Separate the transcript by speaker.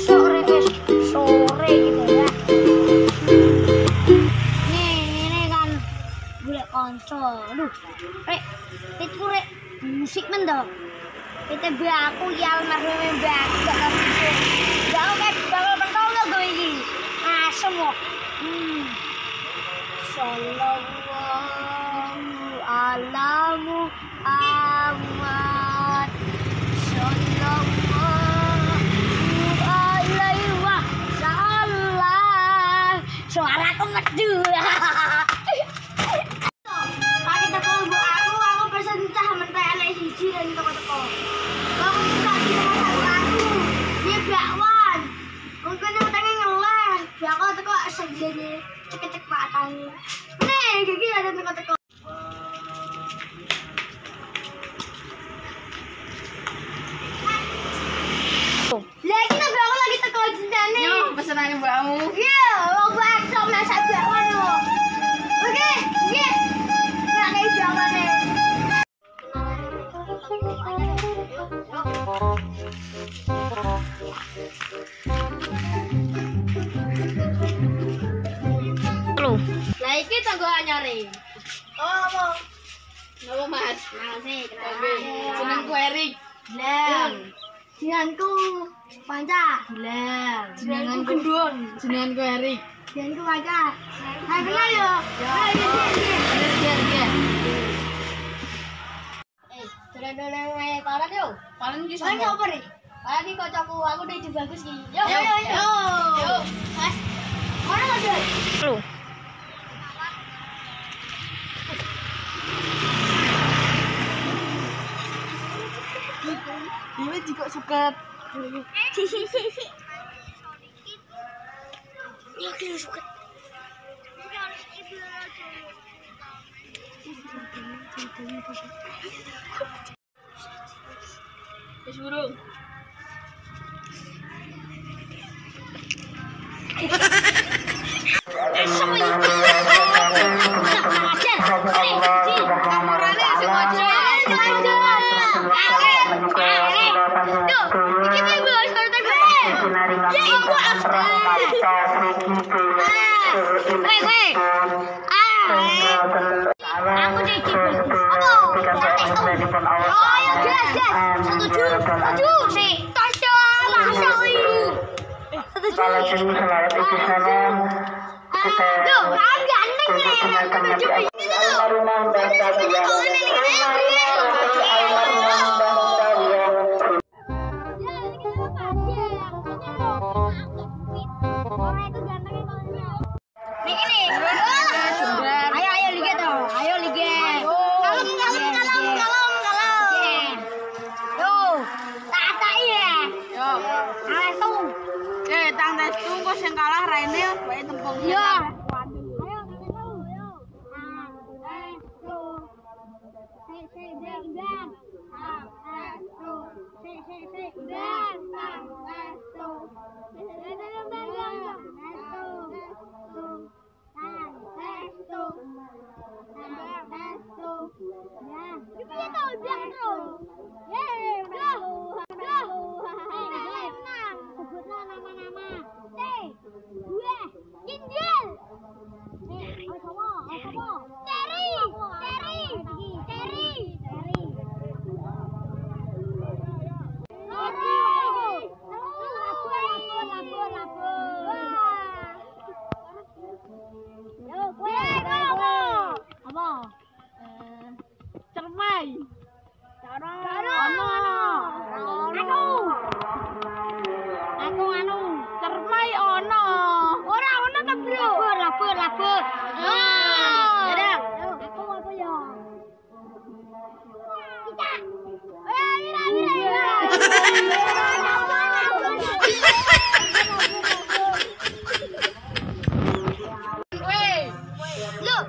Speaker 1: Sore wis sore gitu ya. Ini kan golek kanca. Aduh. Rek, itu rek musik mendok. Kita aku ya almarhum mbak aku gak ngerti. Gak kayak bakal pentol gue iki. Asem kok. Sallallahu ala Muhammad. Sallallahu alaihi wasallam. Suaraku medu. Lagi teko mbok aku pesen cah mentek elek siji lan teko-teko. Kamu tak bisa aku. Dia bakwan. Mungkin utangnya ngeleh. Bakal teko segene cek-cek patane. Nih, gigi ada teko-teko. Lagi nak bakal lagi teko jendane.
Speaker 2: Yo, pesenane mbakmu.
Speaker 1: Iya, wong bakso masak bakwan lho. Oke, iya. Nak kayak bakwane.
Speaker 2: Lah iki tanggo anyare.
Speaker 1: Oh,
Speaker 2: Napa Mas?
Speaker 1: makasih.
Speaker 2: Jenengku Erik.
Speaker 1: Bilang. Jenengku Panca.
Speaker 2: Bilang.
Speaker 1: Jenengku Gendong.
Speaker 2: Jenengku Erik.
Speaker 1: Jenengku Panca. Hai kenal yo. Iya. Dolan-dolan wae koran yo.
Speaker 2: Paling iki
Speaker 1: Soalnya
Speaker 2: sapa?
Speaker 1: apa nih? Kayak iki kocokku, aku udah ide bagus ki. Yo.
Speaker 2: Yo.
Speaker 1: Mas. Mana lagi?
Speaker 2: Lu. Ini juga suket.
Speaker 1: Si. Ini aku suka.
Speaker 2: Wis burung.
Speaker 1: Aku jadi setuju sih.
Speaker 3: Kalau sini selalu itu sana kita almarhum bangsa
Speaker 1: Ayo liget dong. Ayo liget. Kalem. Yo, tak ya.
Speaker 2: Yo.
Speaker 1: Ayo.
Speaker 2: Tang testu kok sing kalah raine wae tembung.
Speaker 1: Yo.
Speaker 2: Cermai.
Speaker 1: Aku
Speaker 2: Cermai ono.
Speaker 1: ora ono ta, Bro. Labur.
Speaker 2: Dadah.
Speaker 1: Aku apa ya? Kita. Mira. Loh,